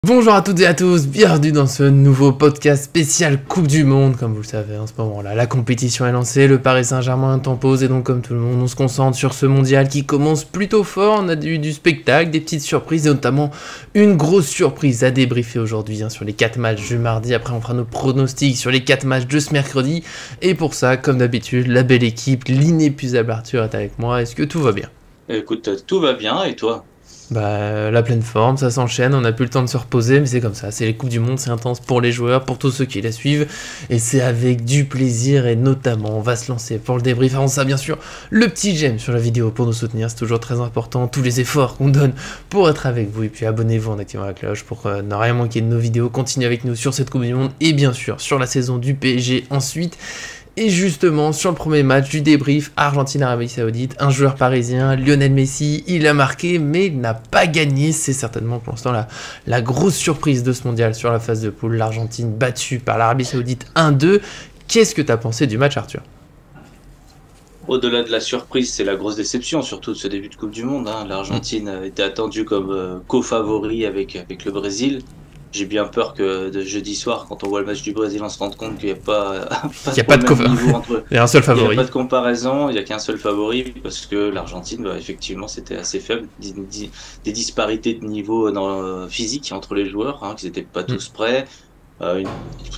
Bonjour à toutes et à tous, bienvenue dans ce nouveau podcast spécial Coupe du Monde. Comme vous le savez, en ce moment-là, la compétition est lancée, le Paris Saint-Germain est en pause et donc comme tout le monde, on se concentre sur ce mondial qui commence plutôt fort. On a eu du spectacle, des petites surprises et notamment une grosse surprise à débriefer aujourd'hui sur les 4 matchs du mardi. Après, on fera nos pronostics sur les 4 matchs de ce mercredi. Et pour ça, comme d'habitude, la belle équipe, l'inépuisable Arthur est avec moi. Est-ce que tout va bien ? Écoute, tout va bien, et toi? La pleine forme, ça s'enchaîne, on n'a plus le temps de se reposer, mais c'est comme ça, c'est les Coupes du Monde, c'est intense pour les joueurs, pour tous ceux qui la suivent, et c'est avec du plaisir, et notamment, on va se lancer pour le débrief. Avant ça, bien sûr, le petit j'aime sur la vidéo pour nous soutenir, c'est toujours très important, tous les efforts qu'on donne pour être avec vous, et puis abonnez-vous en activant la cloche pour ne rien manquer de nos vidéos, continuez avec nous sur cette Coupe du Monde, et bien sûr, sur la saison du PSG ensuite. Et justement, sur le premier match du débrief, Argentine-Arabie Saoudite, un joueur parisien, Lionel Messi, il a marqué, mais il n'a pas gagné. C'est certainement pour l'instant la grosse surprise de ce mondial sur la phase de poule. L'Argentine battue par l'Arabie Saoudite 1-2. Qu'est-ce que tu as pensé du match, Arthur ? Au-delà de la surprise, c'est la grosse déception, surtout de ce début de Coupe du Monde. L'Argentine était attendue comme co-favori avec le Brésil. J'ai bien peur que de jeudi soir, quand on voit le match du Brésil, on se rende compte qu'il n'y a pas, Il n'y a pas de niveau entre. Il y a un seul favori. Il n'y a pas de comparaison, il n'y a qu'un seul favori, parce que l'Argentine, effectivement, c'était assez faible. Des disparités de niveau physique entre les joueurs, qu'ils n'étaient pas tous prêts.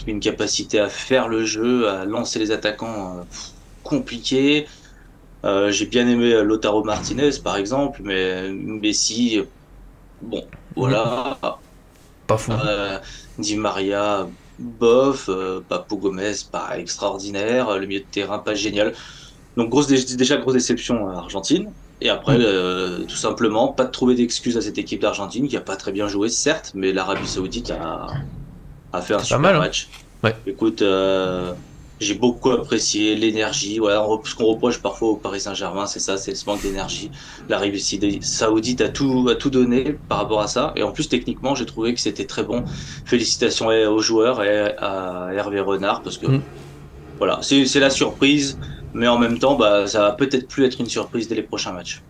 Une capacité à faire le jeu, à lancer les attaquants compliqué. J'ai bien aimé Lautaro Martinez, par exemple, mais Messi, bon, voilà. Pas fou. Di Maria, bof. Papu Gomez, pas extraordinaire. Le milieu de terrain, pas génial. Donc, déjà grosse déception à Argentine. Et après, tout simplement, pas de trouver d'excuses à cette équipe d'Argentine qui a pas très bien joué, certes, mais l'Arabie Saoudite a fait un super match. Ouais. Écoute, j'ai beaucoup apprécié l'énergie. Voilà, ce qu'on reproche parfois au Paris Saint-Germain, c'est ça, c'est ce manque d'énergie. L'Arabie Saoudite a tout donné par rapport à ça. Et en plus, techniquement, j'ai trouvé que c'était très bon. Félicitations aux joueurs et à Hervé Renard, parce que voilà, c'est la surprise. Mais en même temps, ça va peut-être plus être une surprise dès les prochains matchs.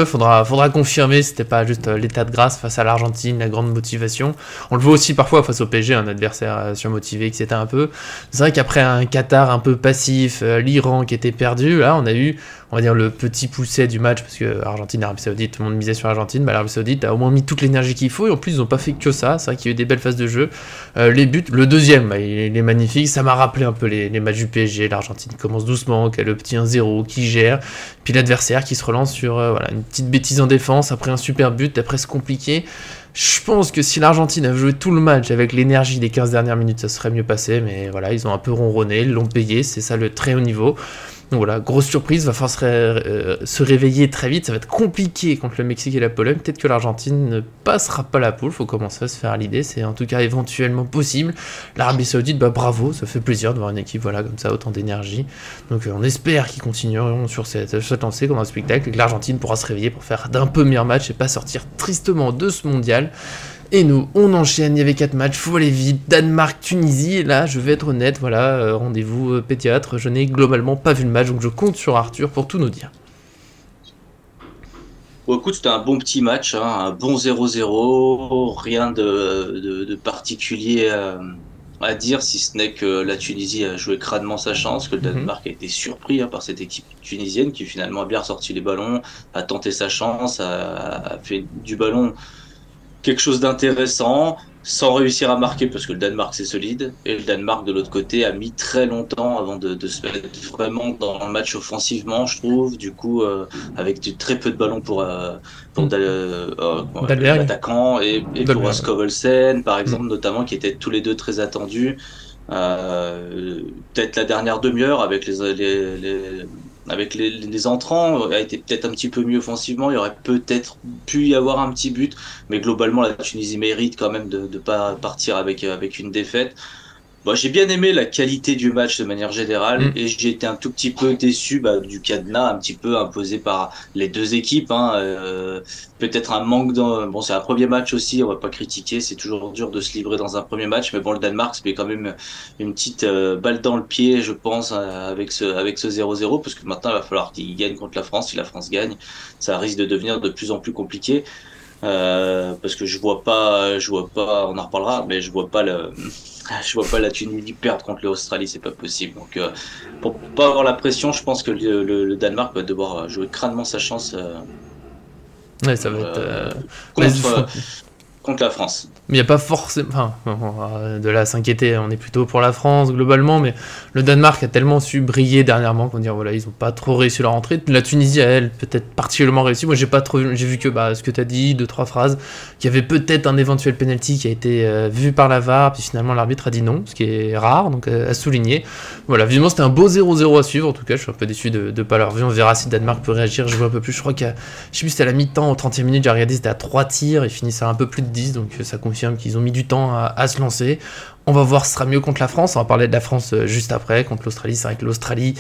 Faudra confirmer, c'était pas juste l'état de grâce face à l'Argentine, la grande motivation. On le voit aussi parfois face au PSG, un adversaire surmotivé, etc. un peu. C'est vrai qu'après un Qatar un peu passif, l'Iran qui était perdu, là on a eu, on va dire, le petit pousset du match, parce que Argentine, Arabie Saoudite, tout le monde misait sur l'Argentine, l'Arabie Saoudite a au moins mis toute l'énergie qu'il faut, et en plus ils n'ont pas fait que ça, c'est vrai qu'il y a eu des belles phases de jeu. Les buts, le deuxième, il est magnifique, ça m'a rappelé un peu les matchs du PSG, l'Argentine commence doucement, qui a le petit 1-0, qui gère, puis l'adversaire qui se relance sur une petite bêtise en défense, après un super but, après c'est compliqué. Je pense que si l'Argentine avait joué tout le match avec l'énergie des 15 dernières minutes, ça serait mieux passé, mais voilà, ils ont un peu ronronné, ils l'ont payé, c'est ça le très haut niveau. Donc voilà, grosse surprise, va falloir se réveiller très vite, ça va être compliqué contre le Mexique et la Pologne, peut-être que l'Argentine ne passera pas la poule, faut commencer à se faire à l'idée, c'est en tout cas éventuellement possible. L'Arabie Saoudite, bravo, ça fait plaisir de voir une équipe comme ça, autant d'énergie, donc on espère qu'ils continueront sur cette lancée comme un spectacle, et que l'Argentine pourra se réveiller pour faire d'un peu meilleur match et pas sortir tristement de ce mondial. Et nous, on enchaîne, il y avait 4 matchs, faut aller vite, Danemark, Tunisie, et là, je vais être honnête, rendez-vous pédiatre, je n'ai globalement pas vu le match, donc je compte sur Arthur pour tout nous dire. Bon, écoute, c'était un bon petit match, un bon 0-0, rien de particulier à dire, si ce n'est que la Tunisie a joué crânement sa chance, que le Danemark a été surpris par cette équipe tunisienne qui finalement a bien ressorti les ballons, a tenté sa chance, a fait du ballon quelque chose d'intéressant, sans réussir à marquer, parce que le Danemark c'est solide, et le Danemark de l'autre côté a mis très longtemps avant de se mettre vraiment dans le match offensivement, je trouve, du coup avec très peu de ballons pour l'attaquant et pour Skovlsen par exemple, notamment, qui étaient tous les deux très attendus. Peut-être la dernière demi-heure avec les entrants a été peut-être un petit peu mieux offensivement, il y aurait peut-être pu y avoir un petit but, mais globalement la Tunisie mérite quand même de pas partir avec une défaite. Bon, j'ai bien aimé la qualité du match de manière générale, et j'ai été un tout petit peu déçu du cadenas un petit peu imposé par les deux équipes. Peut-être un manque bon, c'est un premier match aussi, on va pas critiquer, c'est toujours dur de se livrer dans un premier match, mais bon, le Danemark se met quand même une petite balle dans le pied, je pense, avec ce 0-0, parce que maintenant il va falloir qu'il gagne contre la France. Si la France gagne, ça risque de devenir de plus en plus compliqué. parce que je vois pas, on en reparlera, mais je vois pas je vois pas la Tunisie perdre contre l'Australie, c'est pas possible. Donc, pour pas avoir la pression, je pense que le Danemark va devoir jouer crânement sa chance Ouais, ça va être. Ouais, contre, contre la France. mais il n'y a pas forcément. Enfin, de là à s'inquiéter, on est plutôt pour la France globalement, mais le Danemark a tellement su briller dernièrement qu'on dire voilà, ils n'ont pas trop réussi leur entrée. La Tunisie, elle, peut-être particulièrement réussi. Moi, j'ai vu que ce que tu as dit, 2-3 phrases, qu'il y avait peut-être un éventuel penalty qui a été vu par la VAR, puis finalement l'arbitre a dit non, ce qui est rare, donc à souligner. Voilà, vivement, c'était un beau 0-0 à suivre. En tout cas, je suis un peu déçu de ne pas l'avoir vu. On verra si le Danemark peut réagir. Je vois un peu plus. Je crois je sais plus, c'était à la mi-temps, au 30e minute, j'ai regardé, c'était à 3 tirs, ils finissaient à un peu plus de 10, donc ça confirme qu'ils ont mis du temps à se lancer. On va voir si ce sera mieux contre la France. On va parler de la France juste après. Contre l'Australie, c'est vrai que l'Australie,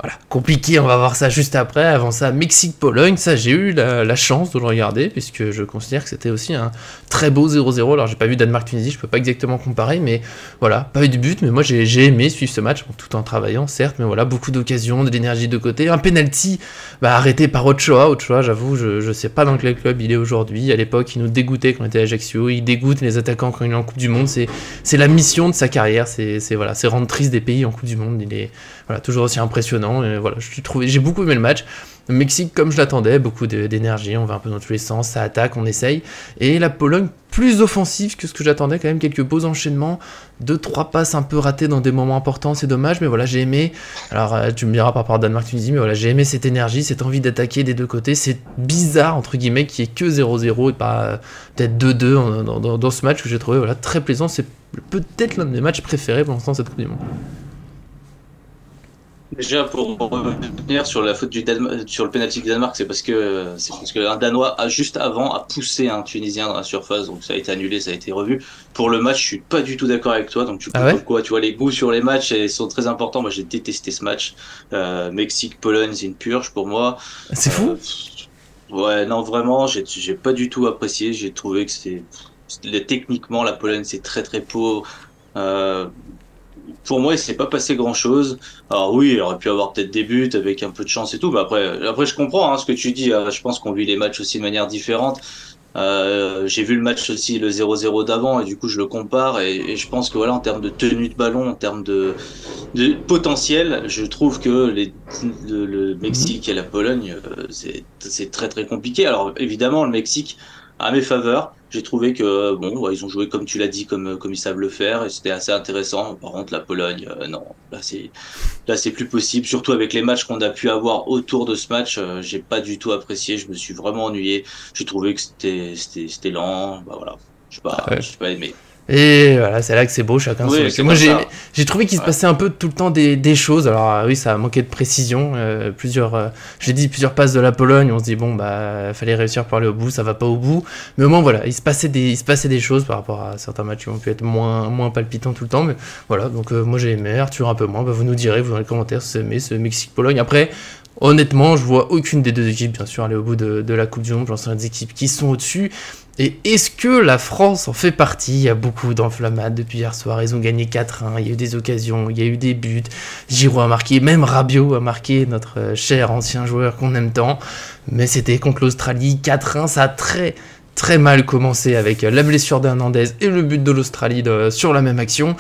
voilà, compliqué. On va voir ça juste après. Avant ça, Mexique-Pologne. Ça, j'ai eu la chance de le regarder, puisque je considère que c'était aussi un très beau 0-0. Alors, j'ai pas vu Danemark-Tunisie, je peux pas exactement comparer, mais voilà, pas eu de but. Mais moi, j'ai aimé suivre ce match, tout en travaillant, certes, mais voilà, beaucoup d'occasions, de l'énergie de côté. Un penalty arrêté par Ochoa. Ochoa, j'avoue, je sais pas dans quel club il est aujourd'hui. À l'époque, il nous dégoûtait quand on était à Ajaccio. Il dégoûte les attaquants quand il est en Coupe du Monde. C'est la mission de sa carrière, c'est rendre triste des pays en Coupe du Monde. Il est toujours aussi impressionnant. Et voilà, j'ai beaucoup aimé le match. Le Mexique, comme je l'attendais, beaucoup d'énergie, on va un peu dans tous les sens, ça attaque, on essaye. Et la Pologne, plus offensive que ce que j'attendais, quand même quelques beaux enchaînements, 2-3 passes un peu ratées dans des moments importants, c'est dommage, mais voilà, j'ai aimé. Alors, tu me diras par rapport à Danemark-Tunisie, mais voilà, j'ai aimé cette énergie, cette envie d'attaquer des deux côtés. C'est bizarre, entre guillemets, qu'il n'y ait que 0-0 et pas peut-être 2-2 dans ce match que j'ai trouvé très plaisant. C'est peut-être l'un de mes matchs préférés pour l'instant cette Coupe du Monde. Déjà, pour revenir sur la faute sur le penalty du Danemark, c'est parce que un Danois juste avant a poussé un Tunisien dans la surface, donc ça a été annulé, ça a été revu. Pour le match, je suis pas du tout d'accord avec toi, donc quoi, tu vois, les goûts sur les matchs sont très importants. Moi, j'ai détesté ce match. Mexique-Pologne, c'est une purge pour moi. C'est fou. Ouais, non, vraiment, j'ai pas du tout apprécié. J'ai trouvé que techniquement, la Pologne, c'est très très pauvre. Pour moi, il s'est pas passé grand-chose. Alors oui, il aurait pu avoir peut-être des buts avec un peu de chance et tout, mais après je comprends ce que tu dis. Je pense qu'on vit les matchs aussi de manière différente. J'ai vu le match aussi, le 0-0 d'avant, et du coup je le compare, et je pense que voilà, en termes de tenue de ballon, en termes de potentiel, je trouve que le Mexique et la Pologne, c'est très très compliqué. Alors évidemment, le Mexique à mes faveurs. J'ai trouvé que bon, ils ont joué comme tu l'as dit, comme ils savent le faire, et c'était assez intéressant. Par contre, la Pologne, non, là c'est plus possible. Surtout avec les matchs qu'on a pu avoir autour de ce match, j'ai pas du tout apprécié. Je me suis vraiment ennuyé. J'ai trouvé que c'était lent. Voilà, j'ai pas aimé. Et voilà, c'est là que c'est beau, chacun oui, son. Moi, j'ai trouvé qu'il se passait un peu tout le temps des choses. Alors, oui, ça a manqué de précision. J'ai dit plusieurs passes de la Pologne. On se dit, bon, fallait réussir pour aller au bout, ça va pas au bout. Mais au moins, voilà, il se passait des choses par rapport à certains matchs qui ont pu être moins palpitants tout le temps. Mais voilà, donc moi j'ai aimé, Arthur un peu moins. Vous nous direz, vous dans les commentaires, si vous aimez ce Mexique-Pologne. Après, honnêtement, je vois aucune des deux équipes, bien sûr, aller au bout de la Coupe du Monde. J'en sais des équipes qui sont au-dessus. Et est-ce que la France en fait partie? Il y a beaucoup d'enflammades depuis hier soir. Ils ont gagné 4-1, il y a eu des occasions, il y a eu des buts. Giroud a marqué, même Rabiot a marqué, notre cher ancien joueur qu'on aime tant. Mais c'était contre l'Australie, 4-1, ça a très très mal commencé avec la blessure d'Hernandez et le but de l'Australie sur la même action.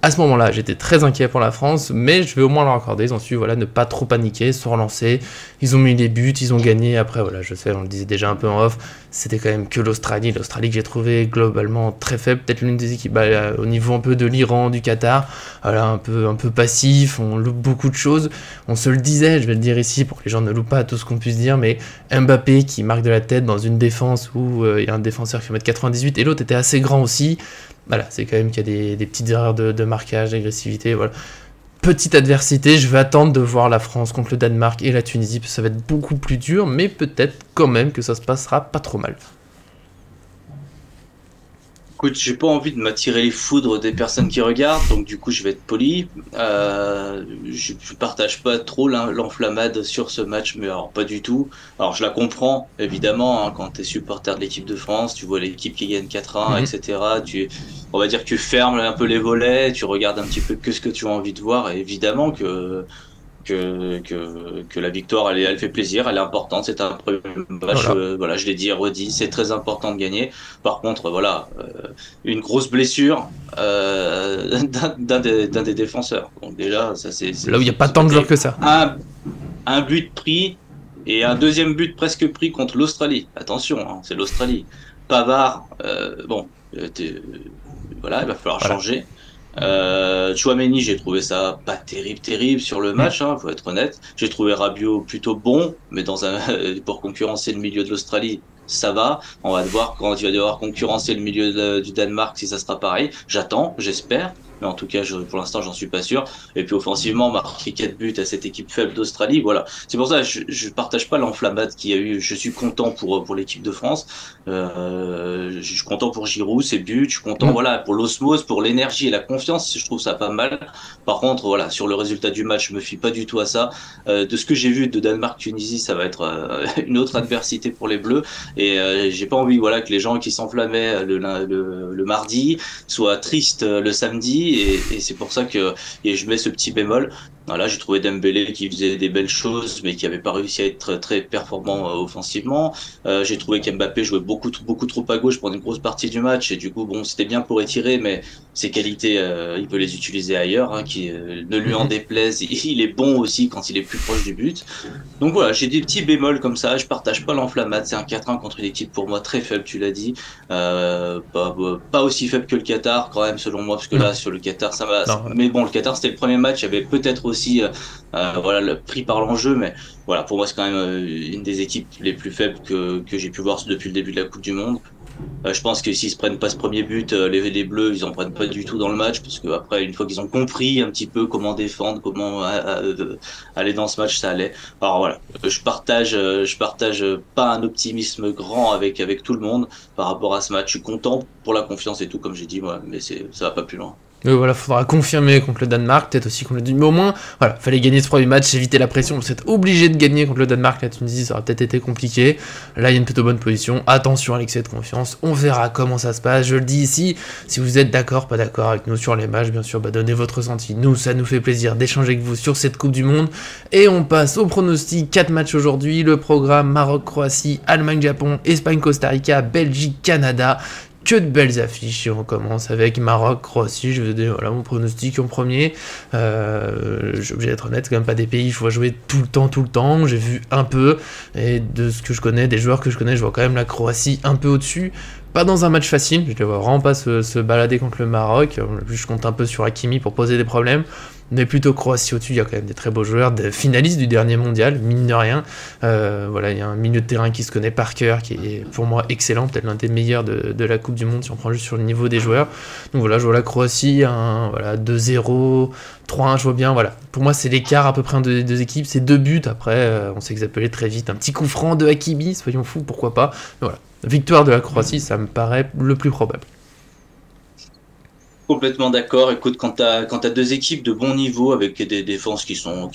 À ce moment-là, j'étais très inquiet pour la France, mais je vais au moins leur accorder. Ils ont su ne pas trop paniquer, se relancer. Ils ont mis des buts, ils ont gagné. Après, voilà, je sais, on le disait déjà un peu en off, c'était quand même que l'Australie. L'Australie que j'ai trouvé globalement très faible. Peut-être l'une des équipes au niveau un peu de l'Iran, du Qatar. Voilà, un peu passif, on loupe beaucoup de choses. On se le disait, je vais le dire ici pour que les gens ne loupent pas tout ce qu'on puisse dire, mais Mbappé qui marque de la tête dans une défense où il y a un défenseur qui fait 1m98 et l'autre était assez grand aussi. Voilà, c'est quand même qu'il y a des petites erreurs de marquage, d'agressivité, voilà. Petite adversité, je vais attendre de voir la France contre le Danemark et la Tunisie, parce que ça va être beaucoup plus dur, mais peut-être quand même que ça se passera pas trop mal. Écoute, j'ai pas envie de m'attirer les foudres des personnes qui regardent, donc du coup je vais être poli. Je partage pas trop l'enflammade sur ce match, mais alors pas du tout. Alors je la comprends, évidemment, quand t'es supporter de l'équipe de France, tu vois l'équipe qui gagne 4-1, etc. On va dire que tu fermes un peu les volets, tu regardes un petit peu que ce que tu as envie de voir, et évidemment que que la victoire, elle fait plaisir, elle est importante. C'est un premier match, voilà, je l'ai dit et redit, c'est très important de gagner. Par contre, voilà, une grosse blessure d'un des défenseurs. Donc déjà, ça c'est là où il n'y a pas tant de joueurs que ça. Un but pris et un deuxième but presque pris contre l'Australie. Attention, hein, c'est l'Australie. Pavard, voilà, il va falloir changer. Tchouaméni, j'ai trouvé ça pas terrible sur le match, hein, faut être honnête. J'ai trouvé Rabiot plutôt bon, mais pour concurrencer le milieu de l'Australie, ça va. On va voir quand il va devoir concurrencer le milieu du Danemark si ça sera pareil. J'attends, j'espère. Mais en tout cas, pour l'instant, j'en suis pas sûr. Et puis offensivement, marquer 4 buts à cette équipe faible d'Australie, voilà. C'est pour ça que je partage pas l'enflammade qu'il y a eu. Je suis content pour l'équipe de France. Je suis content pour Giroud, ses buts. Je suis content, voilà, pour l'osmose, pour l'énergie et la confiance. Je trouve ça pas mal. Par contre, voilà, sur le résultat du match, je me fie pas du tout à ça. De ce que j'ai vu de Danemark-Tunisie, ça va être une autre adversité pour les Bleus. Et j'ai pas envie, voilà, que les gens qui s'enflammaient le mardi soient tristes le samedi. Et c'est pour ça que je mets ce petit bémol. Voilà, j'ai trouvé Dembélé qui faisait des belles choses, mais qui avait pas réussi à être très performant offensivement. J'ai trouvé qu'Mbappé jouait beaucoup trop à gauche pendant une grosse partie du match, et du coup, bon, c'était bien pour étirer, mais ses qualités, il peut les utiliser ailleurs, hein, qui ne lui en déplaise. Il est bon aussi quand il est plus proche du but. Donc voilà, j'ai des petits bémols comme ça. Je partage pas l'enflammade. C'est un 4-1 contre une équipe pour moi très faible, tu l'as dit. Pas aussi faible que le Qatar quand même selon moi, parce que là sur le Qatar ça va. Mais bon, le Qatar c'était le premier match, il y avait peut-être aussi voilà le prix par l'enjeu, mais voilà pour moi c'est quand même une des équipes les plus faibles que j'ai pu voir depuis le début de la Coupe du Monde. Je pense que s'ils se prennent pas ce premier but, les Bleus, ils en prennent pas du tout dans le match, parce que après, une fois qu'ils ont compris un petit peu comment défendre, comment aller dans ce match, ça allait. Alors voilà, je partage pas un optimisme grand avec tout le monde par rapport à ce match. Je suis content pour la confiance et tout, comme j'ai dit, moi, mais ça va pas plus loin. Voilà, faudra confirmer contre le Danemark, peut-être aussi contre le Tunisie. Mais au moins, voilà, fallait gagner ce premier match, éviter la pression. Vous êtes obligé de gagner contre le Danemark, la Tunisie, ça aurait peut-être été compliqué. Là, il y a une plutôt bonne position. Attention à l'excès de confiance. On verra comment ça se passe. Je le dis ici, si vous êtes d'accord, pas d'accord avec nous sur les matchs, bien sûr, donnez votre ressenti. Nous, ça nous fait plaisir d'échanger avec vous sur cette Coupe du Monde. Et on passe au pronostic. 4 matchs aujourd'hui. Le programme Maroc-Croatie, Allemagne-Japon, Espagne-Costa Rica, Belgique-Canada. Que de belles affiches, et on commence avec Maroc-Croatie. Je vais donner voilà, mon pronostic en premier. J'ai obligé d'être honnête, c'est quand même pas des pays, il faut jouer tout le temps. J'ai vu un peu, et de ce que je connais, des joueurs que je connais, je vois quand même la Croatie un peu au-dessus. Pas dans un match facile, je ne vois vraiment pas se balader contre le Maroc. En plus, je compte un peu sur Hakimi pour poser des problèmes. Mais plutôt Croatie au-dessus, il y a quand même des très beaux joueurs, des finalistes du dernier mondial, mine de rien. Voilà, il y a un milieu de terrain qui se connaît par cœur, qui est pour moi excellent, peut-être l'un des meilleurs de la Coupe du Monde, si on prend juste sur le niveau des joueurs. Donc voilà, je vois la Croatie, voilà, 2-0, 3-1, je vois bien, voilà. Pour moi, c'est l'écart à peu près entre les deux équipes, c'est 2 buts, après, on s'est exapelé très vite. Un petit coup franc de Hakimi, soyons fous, pourquoi pas. Mais voilà, victoire de la Croatie, ça me paraît le plus probable. Complètement d'accord. Écoute, quand t'as deux équipes de bon niveau avec des défenses qui sont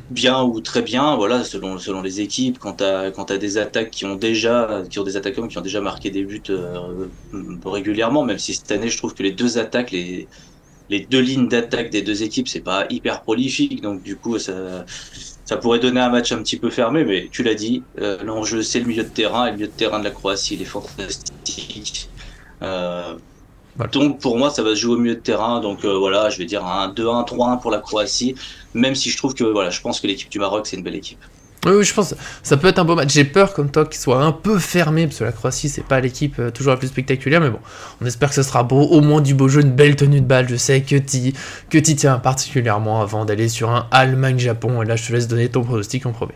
bien ou très bien, voilà, selon les équipes, quand t'as des attaques qui ont des attaquants qui ont déjà marqué des buts régulièrement, même si cette année je trouve que les deux attaques, les deux lignes d'attaque des deux équipes, c'est pas hyper prolifique, donc du coup ça pourrait donner un match un petit peu fermé, mais tu l'as dit, l'enjeu c'est le milieu de terrain, et le milieu de terrain de la Croatie il est fantastique. Voilà. Donc pour moi ça va se jouer au milieu de terrain, donc voilà, je vais dire un 2-1, 3-1 pour la Croatie, même si je trouve que voilà, je pense que l'équipe du Maroc c'est une belle équipe. Oui, je pense que ça peut être un beau match. J'ai peur comme toi qu'il soit un peu fermé, parce que la Croatie c'est pas l'équipe toujours la plus spectaculaire, mais bon, on espère que ce sera beau, au moins du beau jeu, une belle tenue de balle. Je sais que t'y tiens particulièrement avant d'aller sur un Allemagne-Japon, et là je te laisse donner ton pronostic en premier.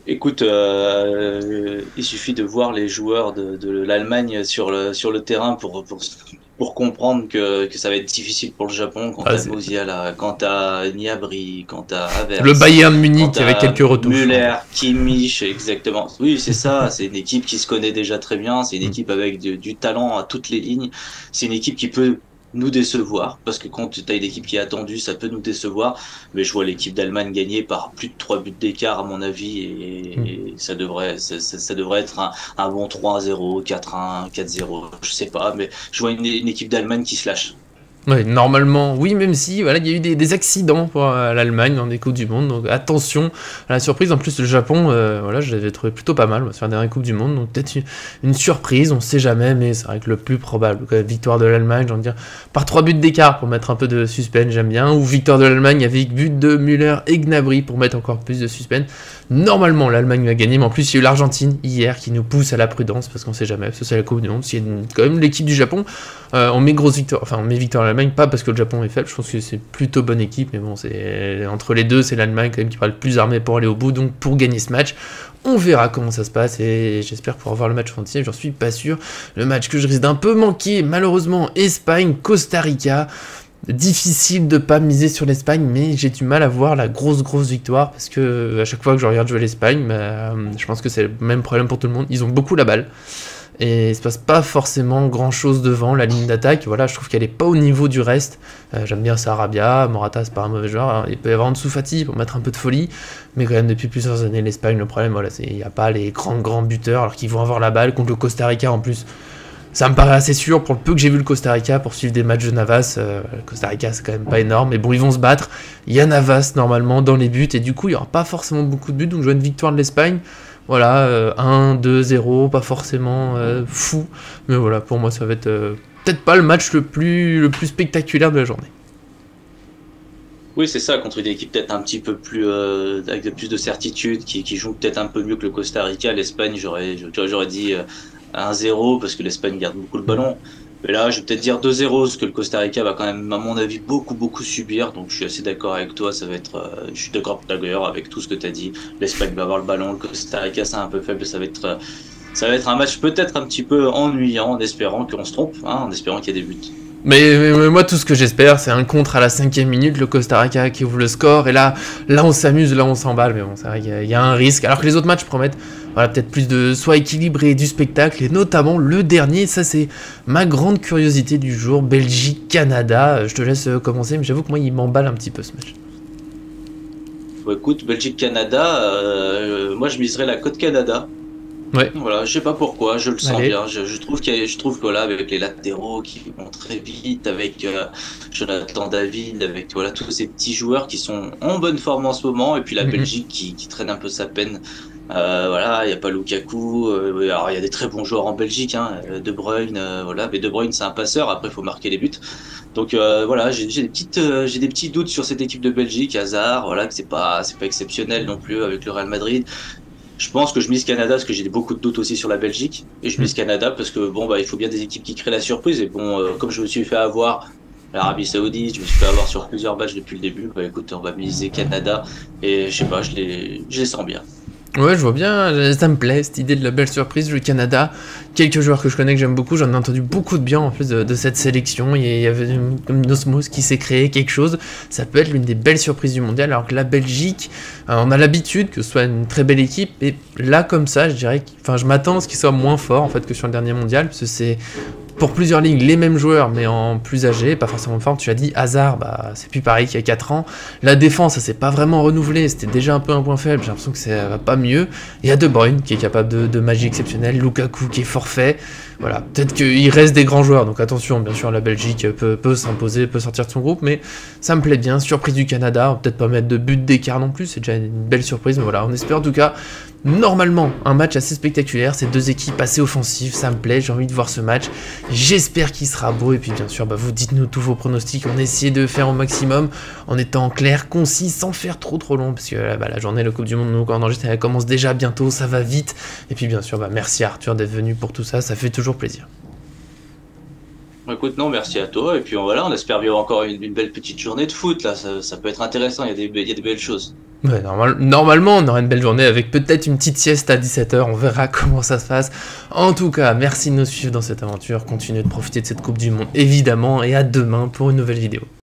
Écoute, il suffit de voir les joueurs de l'Allemagne sur le terrain pour comprendre que ça va être difficile pour le Japon quand t'as Musiala, quand t'as Gnabry, quand t'as Havertz. Le Bayern Munich avec quelques retouches. Müller, Kimmich, exactement. Oui, c'est ça. C'est une équipe qui se connaît déjà très bien. C'est une équipe avec du talent à toutes les lignes. C'est une équipe qui peut nous décevoir, parce que quand tu as une équipe qui est attendue, ça peut nous décevoir, mais je vois l'équipe d'Allemagne gagner par plus de 3 buts d'écart à mon avis, et ça devrait être un bon 3-0, 4-1, 4-0, je sais pas, mais je vois une équipe d'Allemagne qui se lâche. Ouais, normalement, oui, même si voilà, il y a eu des accidents pour l'Allemagne dans des Coupes du Monde, donc attention à la surprise. En plus, le Japon, voilà, je l'avais trouvé plutôt pas mal sur la dernière Coupe du Monde, donc peut-être une surprise, on sait jamais, mais c'est vrai que le plus probable, victoire de l'Allemagne, j'ai envie de dire, par 3 buts d'écart pour mettre un peu de suspense, j'aime bien, ou victoire de l'Allemagne avec but de Müller et Gnabry pour mettre encore plus de suspense. Normalement, l'Allemagne va gagner, mais en plus, il y a eu l'Argentine hier qui nous pousse à la prudence, parce qu'on sait jamais, parce que c'est la Coupe du Monde, s'il y a quand même l'équipe du Japon, on met grosse victoire, enfin on met victoire à l'Allemagne, pas parce que le Japon est faible, je pense que c'est plutôt bonne équipe, mais bon, c'est entre les deux, c'est l'Allemagne quand même qui parle le plus armée pour aller au bout, donc pour gagner ce match, on verra comment ça se passe, et j'espère pouvoir voir le match entier, j'en suis pas sûr. Le match que je risque d'un peu manquer, malheureusement, Espagne-Costa Rica. Difficile de pas miser sur l'Espagne, mais j'ai du mal à voir la grosse victoire, parce que à chaque fois que je regarde jouer l'Espagne, je pense que c'est le même problème pour tout le monde, ils ont beaucoup la balle. Et il se passe pas forcément grand chose devant la ligne d'attaque. Voilà, je trouve qu'elle est pas au niveau du reste. J'aime bien Sarabia, Morata, c'est pas un mauvais joueur. Alors, il peut y avoir Ansu Fati pour mettre un peu de folie, mais quand même depuis plusieurs années l'Espagne, le problème, voilà, c'est il y a pas les grands buteurs, alors qu'ils vont avoir la balle contre le Costa Rica en plus. Ça me paraît assez sûr pour le peu que j'ai vu le Costa Rica pour suivre des matchs de Navas. Le Costa Rica, c'est quand même pas énorme, mais bon, ils vont se battre. Il y a Navas normalement dans les buts, et du coup, il y aura pas forcément beaucoup de buts, donc je vois une victoire de l'Espagne. Voilà, 1, 2, 0, pas forcément fou, mais voilà, pour moi ça va être peut-être pas le match le plus spectaculaire de la journée. Oui, c'est ça, contre une équipe peut-être un petit peu plus avec plus de certitude, qui joue peut-être un peu mieux que le Costa Rica. L'Espagne, j'aurais dit 1-0 parce que l'Espagne garde beaucoup le ballon. Mais là, je vais peut-être dire 2-0 parce que le Costa Rica va quand même, à mon avis, beaucoup subir. Donc, je suis assez d'accord avec toi. Ça va être, je suis d'accord d'ailleurs avec tout ce que tu as dit. L'Espagne va avoir le ballon, le Costa Rica c'est un peu faible. Ça va être un match peut-être un petit peu ennuyant, en espérant qu'on se trompe, hein, en espérant qu'il y ait des buts. Mais moi, tout ce que j'espère, c'est un contre à la 5e minute, le Costa Rica qui ouvre le score, et là on s'amuse, là on s'emballe, mais bon, c'est vrai qu'il y a un risque, alors que les autres matchs promettent, voilà, peut-être plus de soit équilibré, du spectacle, et notamment le dernier, ça c'est ma grande curiosité du jour, Belgique-Canada. Je te laisse commencer, mais j'avoue que moi, il m'emballe un petit peu ce match. Bon, écoute, Belgique-Canada, moi je miserais la Côte Canada. Ouais. Voilà, je sais pas pourquoi, je le sens bien. Je trouve que voilà, avec les latéraux qui vont très vite, avec Jonathan David, avec voilà tous ces petits joueurs qui sont en bonne forme en ce moment, et puis la Belgique qui traîne un peu sa peine. Voilà, il y a pas Lukaku. Alors il y a des très bons joueurs en Belgique, hein, De Bruyne, voilà, mais De Bruyne c'est un passeur. Après, il faut marquer les buts. Donc voilà, j'ai des petits doutes sur cette équipe de Belgique. Hazard, voilà, que c'est pas exceptionnel non plus avec le Real Madrid. Je pense que je mise Canada parce que j'ai beaucoup de doutes aussi sur la Belgique, et je mise Canada parce que bon, bah, il faut bien des équipes qui créent la surprise, et bon, comme je me suis fait avoir l'Arabie Saoudite, je me suis fait avoir sur plusieurs matchs depuis le début, bah écoute, on va miser Canada, et je sais pas, je les sens bien. Ouais, je vois bien, ça me plaît, cette idée de la belle surprise, le Canada. Quelques joueurs que je connais, que j'aime beaucoup, j'en ai entendu beaucoup de bien en plus de cette sélection. Il y avait comme une osmose qui s'est créée, quelque chose. Ça peut être l'une des belles surprises du mondial, alors que la Belgique, on a l'habitude que ce soit une très belle équipe, et là, comme ça, je dirais je m'attends à ce qu'il soit moins fort en fait que sur le dernier mondial, parce que c'est pour plusieurs lignes les mêmes joueurs, mais en plus âgés, pas forcément fort. Tu as dit Hazard, bah c'est plus pareil qu'il y a 4 ans. La défense, ça s'est pas vraiment renouvelé, c'était déjà un peu un point faible, j'ai l'impression que ça va pas mieux. Il y a De Bruyne qui est capable de magie exceptionnelle, Lukaku qui est forfait. Voilà, peut-être qu'il reste des grands joueurs, donc attention, bien sûr, la Belgique peut s'imposer, peut sortir de son groupe, mais ça me plaît bien. Surprise du Canada, on va peut-être pas mettre de but d'écart non plus, c'est déjà une belle surprise, mais voilà, on espère en tout cas. Normalement, un match assez spectaculaire, ces deux équipes assez offensives, ça me plaît, j'ai envie de voir ce match, j'espère qu'il sera beau, et puis bien sûr, vous dites-nous tous vos pronostics, on essaie de faire au maximum, en étant clair, concis, sans faire trop long, parce que la journée, la Coupe du Monde, nous, quand on enregistre, elle commence déjà bientôt, ça va vite, et puis bien sûr, merci à Arthur d'être venu pour tout ça, ça fait toujours plaisir. Écoute, non, merci à toi, et puis voilà, on espère bien encore une belle petite journée de foot, là, ça peut être intéressant, il y a des belles choses. Ouais, normalement, on aura une belle journée avec peut-être une petite sieste à 17h, on verra comment ça se passe. En tout cas, merci de nous suivre dans cette aventure, continuez de profiter de cette Coupe du Monde, évidemment, et à demain pour une nouvelle vidéo.